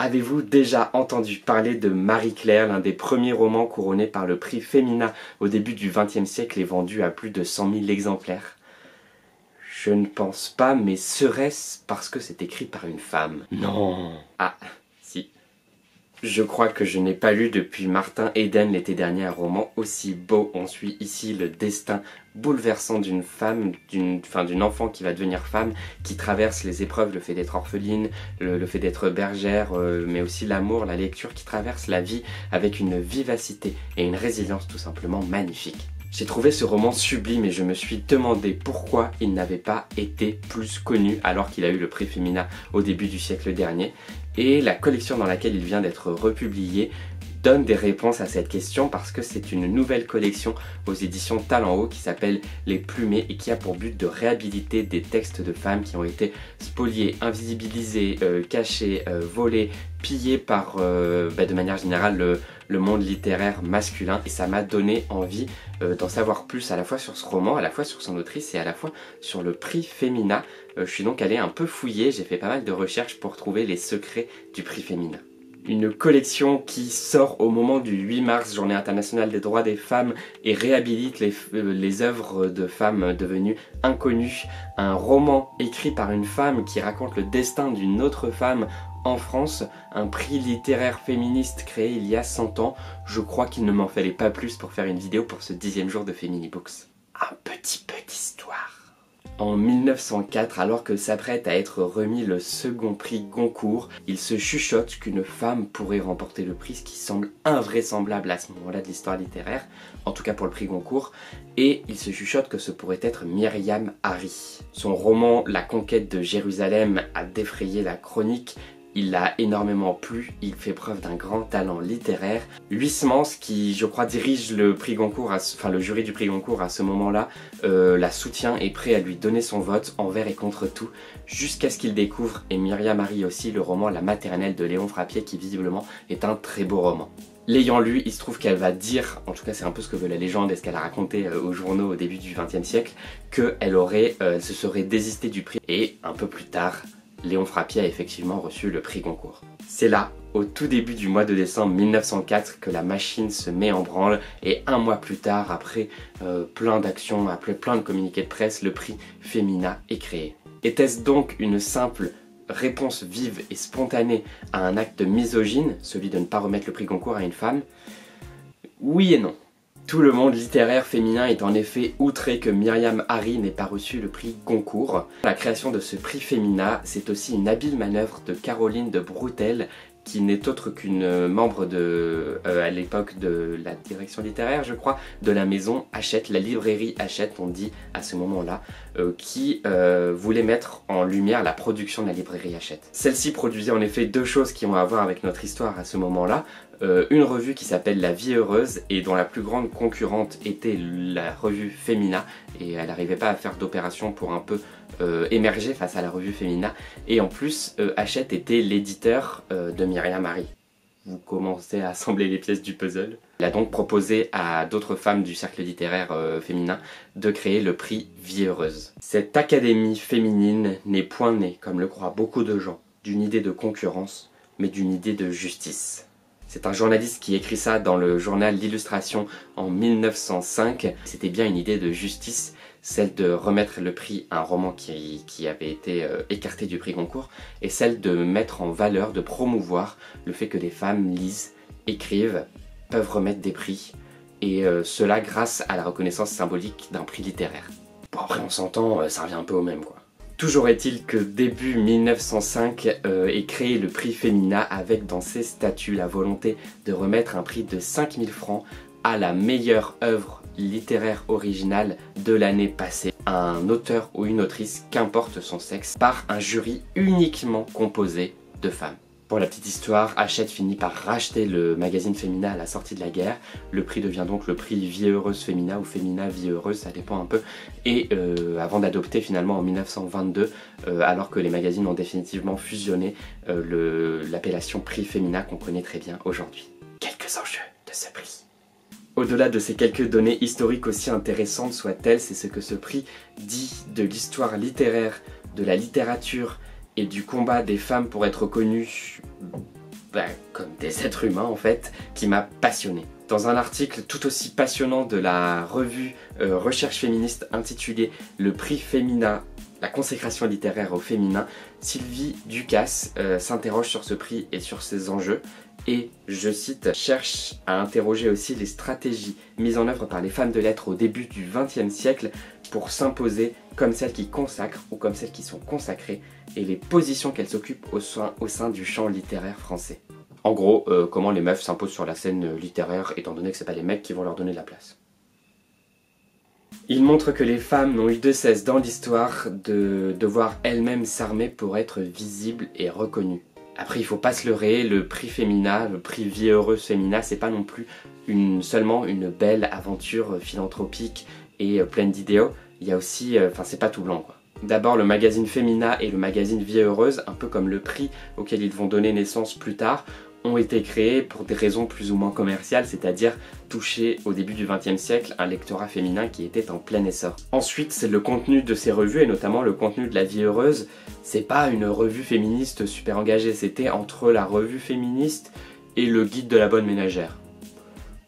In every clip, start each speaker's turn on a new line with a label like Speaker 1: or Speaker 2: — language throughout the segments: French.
Speaker 1: Avez-vous déjà entendu parler de Marie-Claire, l'un des premiers romans couronnés par le prix Femina au début du XXe siècle et vendu à plus de 100 000 exemplaires? Je ne pense pas, mais serait-ce parce que c'est écrit par une femme? Non. Ah, si. Je crois que je n'ai pas lu depuis Martin Eden l'été dernier un roman aussi beau. On suit ici le destin bouleversant d'une femme, d'une enfant qui va devenir femme, qui traverse les épreuves, le fait d'être orpheline, le fait d'être bergère, mais aussi l'amour, la lecture, qui traverse la vie avec une vivacité et une résilience tout simplement magnifique. J'ai trouvé ce roman sublime et je me suis demandé pourquoi il n'avait pas été plus connu alors qu'il a eu le prix Femina au début du siècle dernier. Et la collection dans laquelle il vient d'être republié donne des réponses à cette question parce que c'est une nouvelle collection aux éditions Talent Haut qui s'appelle Les Plumées et qui a pour but de réhabiliter des textes de femmes qui ont été spoliés, invisibilisés, cachés, volés, pillés par, de manière générale, le monde littéraire masculin. Et ça m'a donné envie d'en savoir plus à la fois sur ce roman, à la fois sur son autrice et à la fois sur le prix Femina. Je suis donc allé un peu fouiller, j'ai fait pas mal de recherches pour trouver les secrets du prix Femina. Une collection qui sort au moment du 8 mars, Journée internationale des droits des femmes, et réhabilite les œuvres de femmes devenues inconnues. Un roman écrit par une femme qui raconte le destin d'une autre femme en France. Un prix littéraire féministe créé il y a 100 ans. Je crois qu'il ne m'en fallait pas plus pour faire une vidéo pour ce 10e jour de Feminibooks. Un petit peu d'histoire. En 1904, alors que s'apprête à être remis le second prix Goncourt, il se chuchote qu'une femme pourrait remporter le prix, ce qui semble invraisemblable à ce moment-là de l'histoire littéraire, en tout cas pour le prix Goncourt, et il se chuchote que ce pourrait être Myriam Harry. Son roman La conquête de Jérusalem a défrayé la chronique. Il a énormément plu, il fait preuve d'un grand talent littéraire. Huysmans, qui je crois dirige le prix Goncourt, le jury du prix Goncourt à ce moment-là, la soutient et est prêt à lui donner son vote envers et contre tout, jusqu'à ce qu'il découvre, et Myriam Harry aussi, le roman La maternelle de Léon Frappier, qui visiblement est un très beau roman. L'ayant lu, il se trouve qu'elle va dire, en tout cas c'est un peu ce que veut la légende et ce qu'elle a raconté aux journaux au début du XXe siècle, qu'elle se serait désistée du prix, et un peu plus tard, Léon Frappier a effectivement reçu le prix Goncourt. C'est là, au tout début du mois de décembre 1904, que la machine se met en branle et un mois plus tard, après plein d'actions, après plein de communiqués de presse, le prix Femina est créé. Était-ce donc une simple réponse vive et spontanée à un acte misogyne, celui de ne pas remettre le prix Goncourt à une femme? Oui et non. Tout le monde littéraire féminin est en effet outré que Myriam Harry n'ait pas reçu le prix Goncourt. La création de ce prix Femina, c'est aussi une habile manœuvre de Caroline de Broutel, qui n'est autre qu'une membre à l'époque de la direction littéraire, je crois, de la maison Hachette, la librairie Hachette, on dit à ce moment-là, qui voulait mettre en lumière la production de la librairie Hachette. Celle-ci produisait en effet deux choses qui ont à voir avec notre histoire à ce moment-là. Une revue qui s'appelle La Vie Heureuse et dont la plus grande concurrente était la revue Femina, et elle n'arrivait pas à faire d'opération pour un peu émerger face à la revue Femina, et en plus Hachette était l'éditeur de Myriam Harry. Vous commencez à assembler les pièces du puzzle. Il a donc proposé à d'autres femmes du cercle littéraire féminin de créer le prix Vie Heureuse. Cette académie féminine n'est point née, comme le croient beaucoup de gens, d'une idée de concurrence, mais d'une idée de justice. C'est un journaliste qui écrit ça dans le journal L'Illustration en 1905. C'était bien une idée de justice, celle de remettre le prix à un roman qui avait été écarté du prix Goncourt, et celle de mettre en valeur, de promouvoir le fait que des femmes lisent, écrivent, peuvent remettre des prix, et cela grâce à la reconnaissance symbolique d'un prix littéraire. Bon, après on s'entend, ça revient un peu au même quoi. Toujours est-il que début 1905 est créé le prix Femina avec dans ses statuts la volonté de remettre un prix de 5000 francs à la meilleure œuvre littéraire originale de l'année passée, à un auteur ou une autrice, qu'importe son sexe, par un jury uniquement composé de femmes. Pour la petite histoire, Hachette finit par racheter le magazine Femina à la sortie de la guerre. Le prix devient donc le prix Vie Heureuse Femina ou Femina Vie Heureuse, ça dépend un peu. Et avant d'adopter finalement en 1922, alors que les magazines ont définitivement fusionné, l'appellation prix Femina qu'on connaît très bien aujourd'hui. Quelques enjeux de ce prix. Au-delà de ces quelques données historiques aussi intéressantes soient-elles, c'est ce que ce prix dit de l'histoire littéraire, de la littérature et du combat des femmes pour être connues comme des êtres humains en fait, qui m'a passionné. Dans un article tout aussi passionnant de la revue Recherche féministe intitulé Le prix Femina, la consécration littéraire au féminin, Sylvie Ducasse s'interroge sur ce prix et sur ses enjeux et, je cite, cherche à interroger aussi les stratégies mises en œuvre par les femmes de lettres au début du XXe siècle pour s'imposer comme celles qui consacrent ou comme celles qui sont consacrées et les positions qu'elles occupent au sein du champ littéraire français. En gros, comment les meufs s'imposent sur la scène littéraire étant donné que c'est pas les mecs qui vont leur donner de la place. Il montre que les femmes n'ont eu de cesse dans l'histoire de devoir elles-mêmes s'armer pour être visibles et reconnues. Après, il faut pas se leurrer, le prix Femina, le prix Vie Heureuse Femina, c'est pas non plus seulement une belle aventure philanthropique et pleine d'idéaux. Il y a aussi, c'est pas tout blanc quoi. D'abord le magazine Femina et le magazine Vie Heureuse, un peu comme le prix auquel ils vont donner naissance plus tard, ont été créés pour des raisons plus ou moins commerciales, c'est-à-dire toucher au début du XXe siècle un lectorat féminin qui était en plein essor. Ensuite, c'est le contenu de ces revues, et notamment le contenu de La Vie Heureuse. C'est pas une revue féministe super engagée, c'était entre la revue féministe et le guide de la bonne ménagère.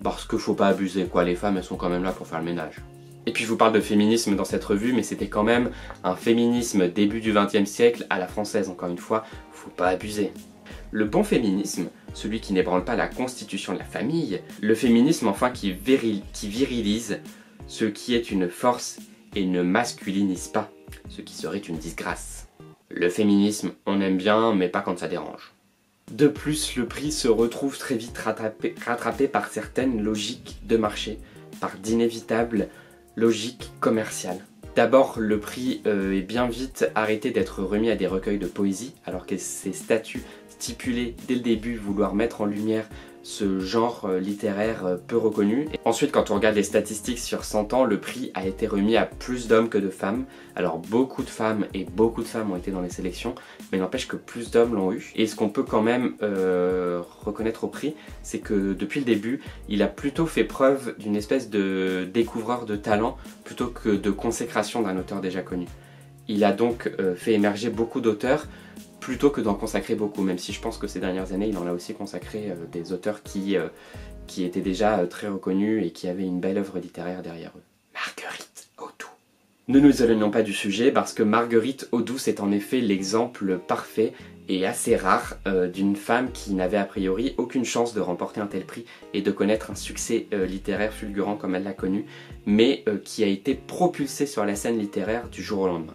Speaker 1: Parce que faut pas abuser quoi, les femmes elles sont quand même là pour faire le ménage. Et puis je vous parle de féminisme dans cette revue, mais c'était quand même un féminisme début du XXe siècle à la française, encore une fois, faut pas abuser. Le bon féminisme, celui qui n'ébranle pas la constitution de la famille, le féminisme enfin qui virilise ce qui est une force et ne masculinise pas, ce qui serait une disgrâce. Le féminisme, on aime bien, mais pas quand ça dérange. De plus, le prix se retrouve très vite rattrapé par certaines logiques de marché, par d'inévitables logiques commerciales. D'abord, le prix est bien vite arrêté d'être remis à des recueils de poésie, alors que ses statuts stipulaient dès le début vouloir mettre en lumière ce genre littéraire peu reconnu. Et ensuite, quand on regarde les statistiques sur 100 ans, le prix a été remis à plus d'hommes que de femmes. Alors beaucoup de femmes ont été dans les sélections, mais n'empêche que plus d'hommes l'ont eu. Et ce qu'on peut quand même reconnaître au prix, c'est que depuis le début, il a plutôt fait preuve d'une espèce de découvreur de talent plutôt que de consécration d'un auteur déjà connu. Il a donc fait émerger beaucoup d'auteurs, plutôt que d'en consacrer beaucoup, même si je pense que ces dernières années, il en a aussi consacré des auteurs qui étaient déjà très reconnus et qui avaient une belle œuvre littéraire derrière eux. Marguerite Audoux. Ne nous éloignons pas du sujet, parce que Marguerite Audoux, c'est en effet l'exemple parfait et assez rare d'une femme qui n'avait a priori aucune chance de remporter un tel prix et de connaître un succès littéraire fulgurant comme elle l'a connu, mais qui a été propulsée sur la scène littéraire du jour au lendemain.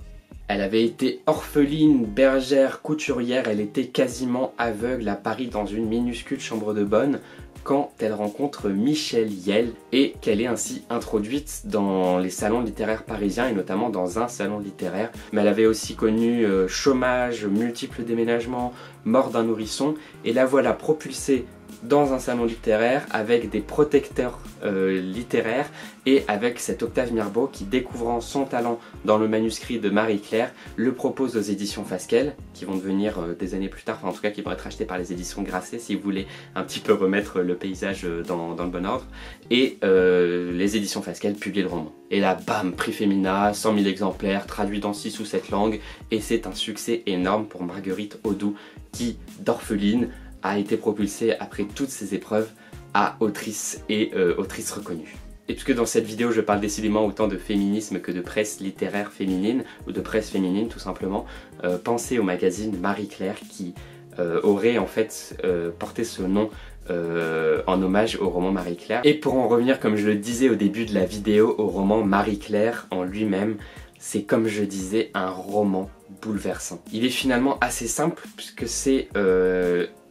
Speaker 1: Elle avait été orpheline, bergère, couturière, elle était quasiment aveugle à Paris dans une minuscule chambre de bonne quand elle rencontre Michel Yell et qu'elle est ainsi introduite dans les salons littéraires parisiens et notamment dans un salon littéraire. Mais elle avait aussi connu chômage, multiples déménagements, mort d'un nourrisson et la voilà propulsée dans un salon littéraire avec des protecteurs littéraires et avec cet Octave Mirbeau qui, découvrant son talent dans le manuscrit de Marie-Claire, le propose aux éditions Fasquelle, qui vont devenir des années plus tard, enfin en tout cas qui vont être achetées par les éditions Grasset si vous voulez un petit peu remettre le paysage dans le bon ordre, et les éditions Fasquelle publient le roman. Et là, bam, prix Femina, 100 000 exemplaires, traduit dans 6 ou 7 langues, et c'est un succès énorme pour Marguerite Audoux qui, d'orpheline, a été propulsée après toutes ces épreuves à autrice et autrice reconnue. Et puisque dans cette vidéo je parle décidément autant de féminisme que de presse littéraire féminine, ou de presse féminine tout simplement, pensez au magazine Marie-Claire qui aurait en fait porté ce nom en hommage au roman Marie-Claire. Et pour en revenir, comme je le disais au début de la vidéo, au roman Marie-Claire en lui-même, c'est comme je disais un roman bouleversant. Il est finalement assez simple puisque c'est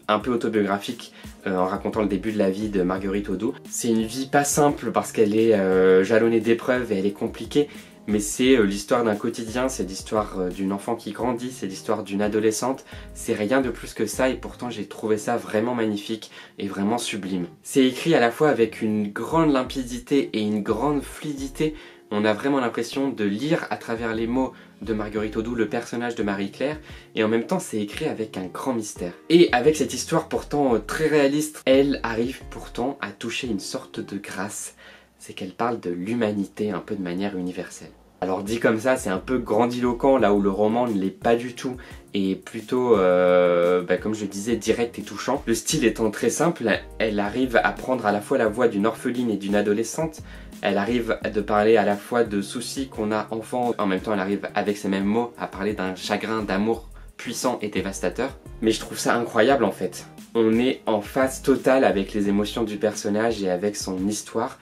Speaker 1: un peu autobiographique en racontant le début de la vie de Marguerite Audoux. C'est une vie pas simple parce qu'elle est jalonnée d'épreuves et elle est compliquée, mais c'est l'histoire d'un quotidien, c'est l'histoire d'une enfant qui grandit, c'est l'histoire d'une adolescente, c'est rien de plus que ça et pourtant j'ai trouvé ça vraiment magnifique et vraiment sublime. C'est écrit à la fois avec une grande limpidité et une grande fluidité. On a vraiment l'impression de lire à travers les mots de Marguerite Audoux le personnage de Marie-Claire et en même temps c'est écrit avec un grand mystère. Et avec cette histoire pourtant très réaliste, elle arrive pourtant à toucher une sorte de grâce, c'est qu'elle parle de l'humanité un peu de manière universelle. Alors dit comme ça, c'est un peu grandiloquent, là où le roman ne l'est pas du tout, et plutôt, comme je disais, direct et touchant. Le style étant très simple, elle arrive à prendre à la fois la voix d'une orpheline et d'une adolescente. Elle arrive de parler à la fois de soucis qu'on a enfant, en même temps elle arrive avec ces mêmes mots à parler d'un chagrin d'amour puissant et dévastateur. Mais je trouve ça incroyable en fait. On est en phase totale avec les émotions du personnage et avec son histoire.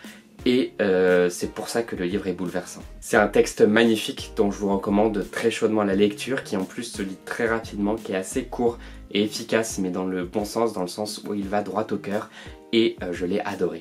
Speaker 1: Et c'est pour ça que le livre est bouleversant. C'est un texte magnifique dont je vous recommande très chaudement la lecture, qui en plus se lit très rapidement, qui est assez court et efficace, mais dans le bon sens, dans le sens où il va droit au cœur, et je l'ai adoré.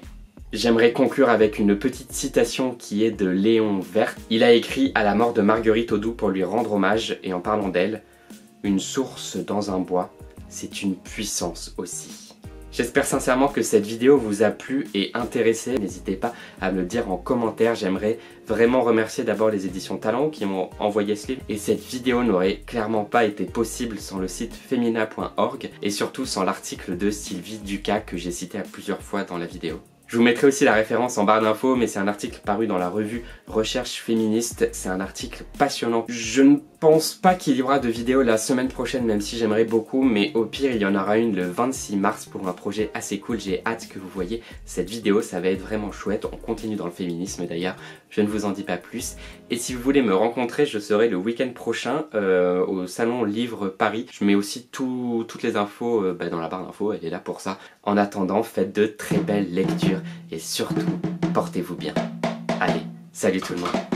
Speaker 1: J'aimerais conclure avec une petite citation qui est de Léon Vert. Il a écrit à la mort de Marguerite Audoux pour lui rendre hommage, et en parlant d'elle, « Une source dans un bois, c'est une puissance aussi ». J'espère sincèrement que cette vidéo vous a plu et intéressé. N'hésitez pas à me le dire en commentaire. J'aimerais vraiment remercier d'abord les éditions Talent qui m'ont envoyé ce livre. Et cette vidéo n'aurait clairement pas été possible sans le site femina.org et surtout sans l'article de Sylvie Ducas que j'ai cité à plusieurs fois dans la vidéo. Je vous mettrai aussi la référence en barre d'infos, mais c'est un article paru dans la revue Recherche Féministe. C'est un article passionnant. Je ne pense pas qu'il y aura de vidéo la semaine prochaine, même si j'aimerais beaucoup, mais au pire, il y en aura une le 26 mars pour un projet assez cool. J'ai hâte que vous voyez cette vidéo, ça va être vraiment chouette. On continue dans le féminisme d'ailleurs, je ne vous en dis pas plus. Et si vous voulez me rencontrer, je serai le week-end prochain au Salon Livre Paris. Je mets aussi toutes les infos dans la barre d'infos, elle est là pour ça. En attendant, faites de très belles lectures et surtout, portez-vous bien. Allez, salut tout le monde!